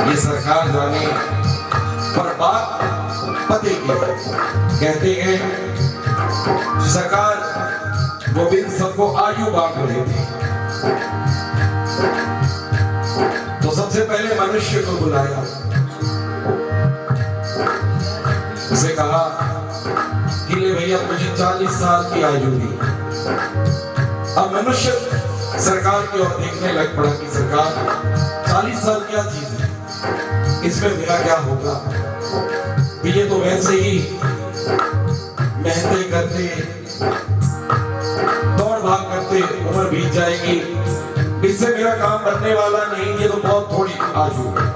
ये सरकार जाने पर बात पते की कहते हैं सरकार गोविंद सबको आयु बांट रहे थे, तो सबसे पहले मनुष्य को बुलाया, उसे कहा कि ले भैया तुझे 40 साल की आयु दी। अब मनुष्य सरकार की ओर देखने लग पड़ा कि सरकार 40 साल क्या चीज है, इसमें मेरा क्या होगा। ये तो वैसे ही मेहनत करते दौड़ भाग करते उम्र बीत जाएगी, इससे मेरा काम बनने वाला नहीं, ये तो बहुत थोड़ी आयु है।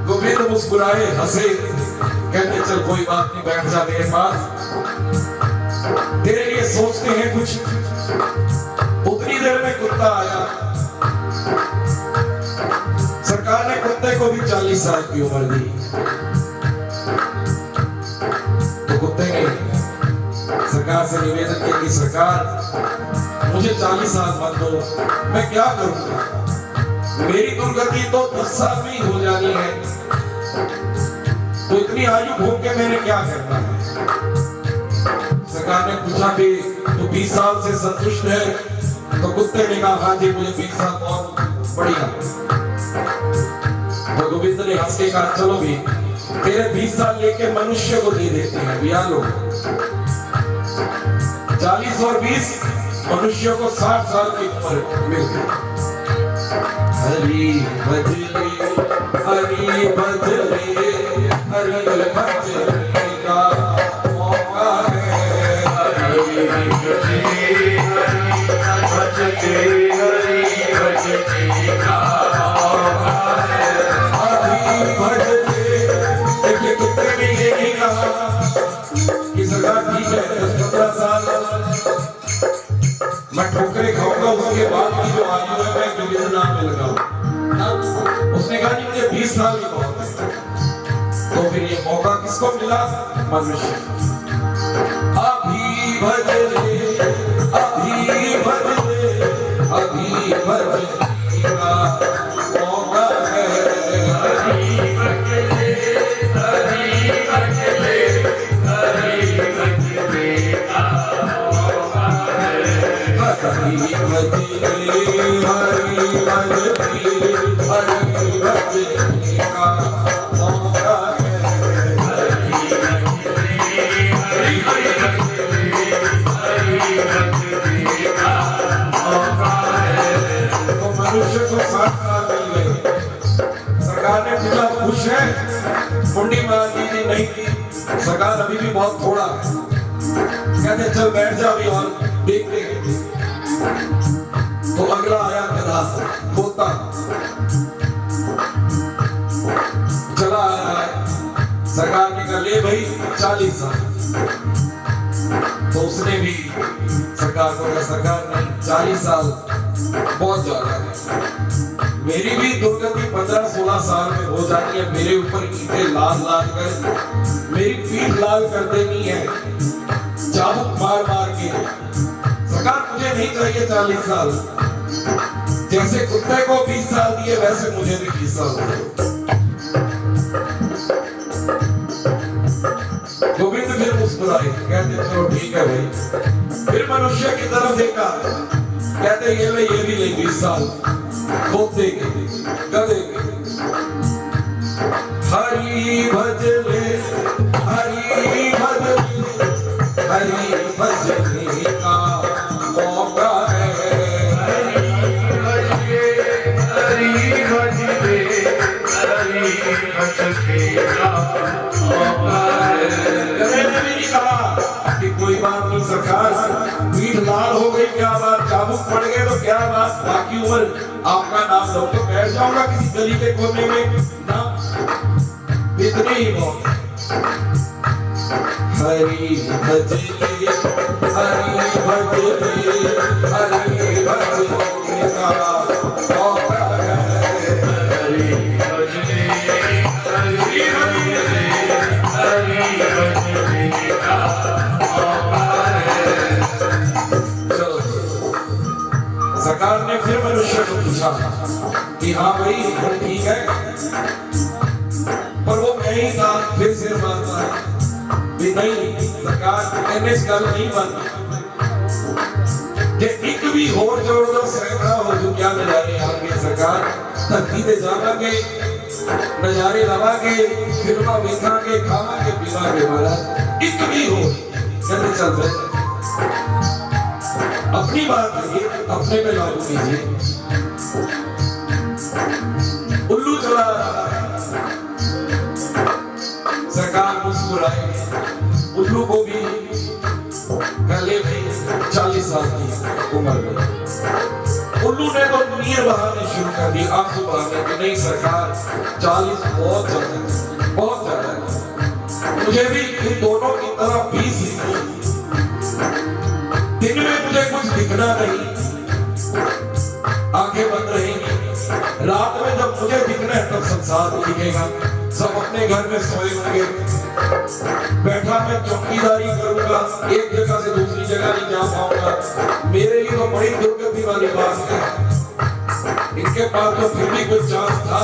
गोविंद मुस्कुराए, हंसे, कहते चल कोई बात नहीं, बैठ जा मेरे पास, तेरे लिए सोचते हैं कुछ। उतनी देर में कुत्ता आया, सरकार ने कुत्ते को भी 40 साल की उम्र दी, तो कुत्ते ने सरकार से निवेदन किया कि सरकार मुझे 40 साल मत दो, मैं क्या करूंगा, मेरी दुर्गति तो 10 साल में ही हो जानी है, तो इतनी आयु भोग के मैंने क्या करना है। सरकार ने पूछा कि तू 20 साल से संतुष्ट है, तो कुत्ते ने कहा हाँ जी मुझे 20 साल बहुत बढ़िया। तो गोविंद ने हंस के कहा चलो भी तेरे 20 साल लेके मनुष्य को दे देते हैं, बिया लो। 40 और 20 मनुष्य को 60 साल की उम्र मिल गई। हरि भजले हरि भजले हरि भजले का मौका है, हरि भजले हरि भजले का मौका है, हरि भजले। देखिए कितने भी ये नहीं कहा कि सरकार ठीक है 10-15 साल मैं ठोकरे खाऊंगा, उसके बाद की जो आयु है मैं गोविंद नाम में लगाऊं। उसने कहा कि मुझे 20 साल की बहुत है, तो फिर ये मौका किसको मिला, मनुष्य। अभी भजले अभी भजले अभी भजले का मौका है, अभी भजले अभी भजले अभी भजले का मौका है, हरि भजले हरि भजले हरि भजले का मौका है, हरि भजले हरि भजले हरि भजले का मौका है। तो मनुष्य को 60 साल मिल गए। सरकार ने पूछा खुश है, मुंडी मार दी, नहीं सरकार अभी भी बहुत थोड़ा है। कहते चल बैठ जा अभी और देखते हैं। तो अगला आया गधा, पोता चला आया है, सरकार ने कहा ले भाई 40 साल। तो उसने भी सरकार को कहा सरकार नहीं 40 साल बहुत ज्यादा है, मेरी भी दुर्गति 15-16 साल में हो जानी है, मेरे ऊपर ईंटें लाल लाल कर मेरी पीठ लाल कर देनी है, चाबुक मार मार के। सरकार मुझे नहीं चाहिए 40 साल, जैसे कुत्ते को 20 साल दिए वैसे मुझे भी 20 साल दो। गोविंद फिर मुस्कुराए, कहते चलो ठीक है भाई। फिर मनुष्य की तरफ देखा, कहते ये भी ले 20 साल खोद देंगे, गधे हरि भजले हरि भजले हरि भजले का मौका है, हरि भजले हरि भजले हरि भजले का मौका है। गधे ने भी कहा कि कोई बात नहीं सरकार, पीठ लाल हो गई क्या बात, चाबुक पड़ गए तो क्या बात, बाकी उम्र आपका नाम लो तो बैठ जाऊंगा किसी गली के कोने में ना, इतने ही बहुत। हरि भजले हरि भजले हरि भजले का मौका है, हरि भजले हरि भजले हरि भजले का मौका है। चलो सरकार ने फिर मनुष्य को पूछा कि हाँ भाई वो ठीक है, पर वो मैं ही था। फिर सिर मारता है कि नहीं सरकार, मैंने इस गल नहीं मानी कि एक भी होर जोड़ दो सैकड़ा हो जो क्या नजारे आगे सरकार, धरती ते जावांगे, नजारे लवांगे, फिल्मा वेखांगे, खावांगे पीवांगे महाराज, एक भी हो कहते चल रहे। अपनी बात करिए, अपने में लागू कीजिए। उल्लू चला रहा है, सरकार मुस्कुराए। उल्लू को भी पहले भी 40 साल की उम्र में उल्लू ने तो नीर बहाने शुरू कर दी, आंसू बहाने कि नहीं सरकार 40 बहुत ज्यादा है, बहुत ज्यादा है। मुझे भी इन दोनों की तरह 20 दिन में मुझे कुछ दिखना नहीं, आंखें बंद रहेंगी। रात में जब मुझे दिखना है तब संसार दिखेगा। सब अपने घर में सोए होंगे, बैठा मैं चौकीदारी करूंगा, एक जगह से दूसरी जगह नहीं जा पाऊंगा। मेरे लिए तो बड़ी दुर्गति वाली बात है। इनके पास तो फिर भी कुछ चांस था।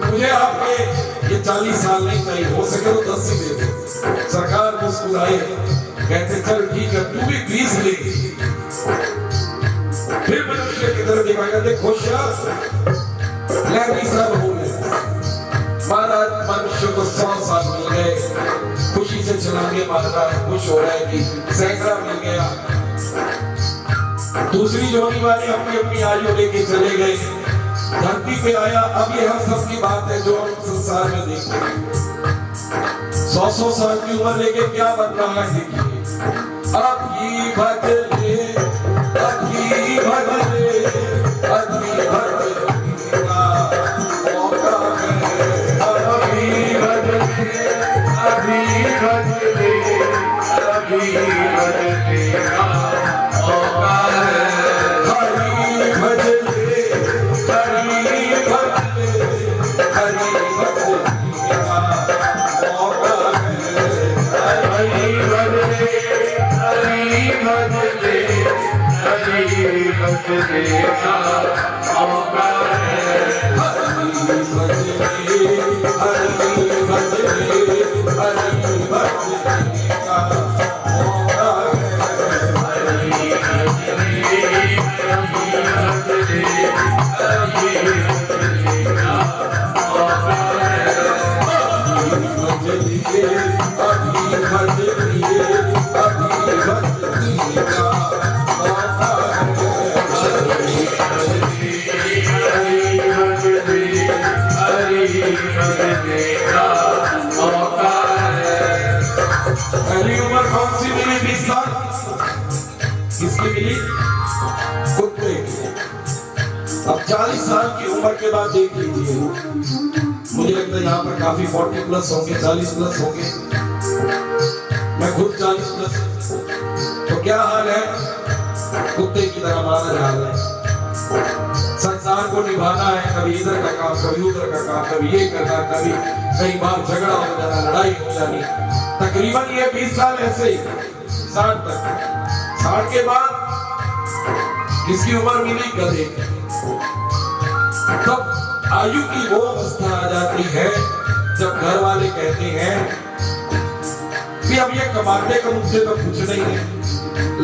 मुझे आपके ये 40 साल नहीं चाहिए, हो सके तो 10 ही दे दो। सरकार मुस्कुराए, कहते चल ठीक है तू भी 20 ले। फिर मनुष्य की तरफ देखा, कहते खुश सब हो गए महाराज। मनुष्य को 100 साल मिल गए, खुशी से चलाने मारता है, खुश हो रहा है कि सैकड़ा मिल गया। दूसरी जोड़ी वाले अपनी अपनी आयु लेके चले गए, धरती पे आया। अब ये हम सब की बात है जो हम संसार में देखते हैं। 100 साल की उम्र लेके क्या बन रहा है देखिए। अब ही बदले, अब ही बदले, अब ही बदले का मौका है। अभी बदले, अभी बदले, अभी बदले का मौका है। हरी बदले, हरी बदले, हरी बदले का मौका है। हरी बदले, हरी बदले, हरी बदले का मौका है। हरी बदले, हरी बदले, हरी बदले का मौका है। हरी बदले, पहली उम्र कौन सी मिली? 20 साल। किसकी मिली? कुत्ते की। अब 40 साल की उम्र के बाद देख लीजिए, मुझे लगता है यहाँ पर काफी 40 प्लस होंगे, 40 प्लस होंगे। मैं खुद 40 प्लस। तो क्या हाल है? कुत्ते की तरह हमारा हाल है। संसार को निभाना है, कभी इधर का काम, कभी उधर का काम, कभी ये करना, कभी कई बार झगड़ा हो जाना, लड़ाई हो जानी। तकरीबन ये 20 साल ऐसे ही 60 तक। 60 के बाद किसकी उम्र मिली? गधे। तब आयु की वो अवस्था आ जाती है जब घर वाले कहते हैं कि अब ये कमाते का मुझसे तो कुछ नहीं है,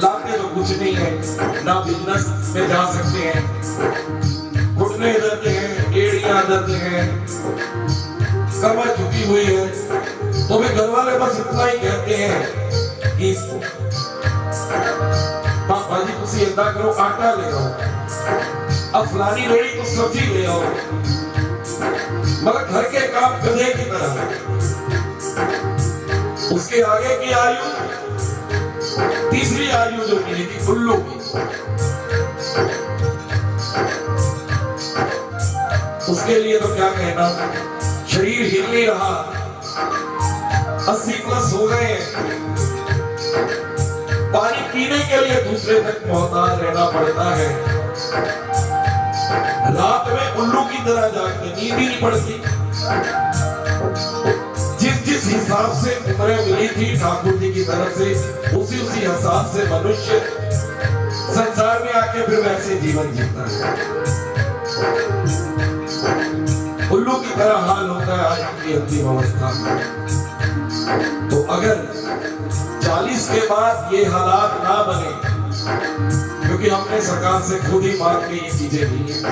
लाते तो कुछ नहीं है, ना बिजनेस में जा सकते हैं, घुटने दर्द हैं, एड़ियां दर्द हैं, कमर झुकी हुई है। तो भी घर वाले बस इतना ही कहते हैं कि पापा जी तुसी इतना करो, आटा ले आओ, अब फलानी रेड़ी तो सब्जी ले आओ। मतलब घर के काम गधे की तरह। उसके आगे की आयु, तीसरी आयु जो मिली थी उल्लू की, उसके लिए तो क्या कहना, शरीर हिल नहीं रहा, 80 प्लस हो गए हैं। पानी पीने के लिए दूसरे तक मोहताज रहना पड़ता है। रात में उल्लू की तरह जागते, नींद ही नहीं पड़ती। जिस हिसाब से उम्रें मिली थी ठाकुर जी की तरफ से, उसी हिसाब से मनुष्य संसार में आके फिर वैसे जीवन जीता है। उल्लू की तरह हाल होता है आज की अंतिम अवस्था में। तो अगर 40 के बाद ये हालात ना बने, क्योंकि हमने सरकार से खुद ही मांग के ये चीजें ली हैं।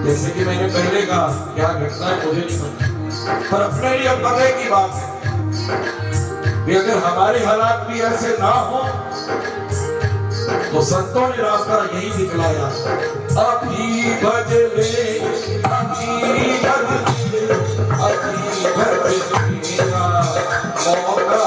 जैसे कि मैंने पहले कहा, क्या घटना है मुझे नहीं पता, पर अपने लिए पते की बात है कि अगर हमारे हालात भी ऐसे ना हो तो संतों ने रास्ता यही दिखलाया, अभी भजले अभी भजले अभी भजले का मौका